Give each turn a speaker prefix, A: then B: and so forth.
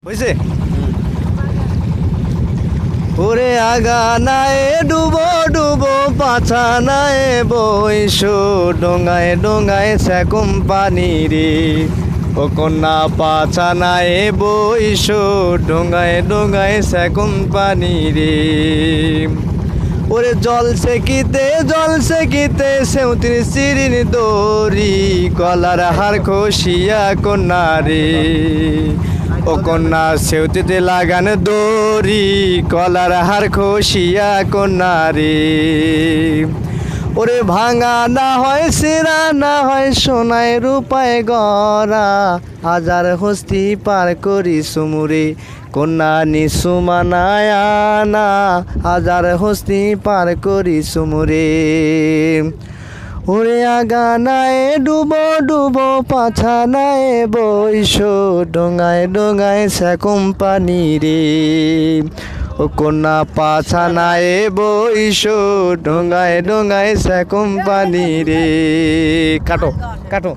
A: হয়েছে ওরে আগা নাই ডুবো ডুবো পাছা নাই বইসো ডোঙায় ডোঙায় সেকুম পানি রে ও কন্যা পাছা নাই বইসো ডোঙায় ডোঙায় সেকুম পানি রে ওরে জল সেকিতে সেউতির চিরিন দড়ি গলার হার খসিয়া কন্যা রে ও কন্যা সেউতিতে লাগান দড়ি কলার হার খসিয়া কন্যা রে ওরে ভাঙা না হয় সেরা না হয় সোনায় রূপায় গড়া হাজার হস্তি পার করি সুমুরে কন্যা নিসুমানায় না হাজার হস্তি পার করি সুমুরে ওরে আগা নাই ডুবো ডুবো পাছা নাই বইসো ডোঙায় ডোঙায় সেকুম পানি রে ও কন্যা পাছা নাই বইসো ডোঙায় ডোঙায় সেকুম পানি রে কাটো কাটো।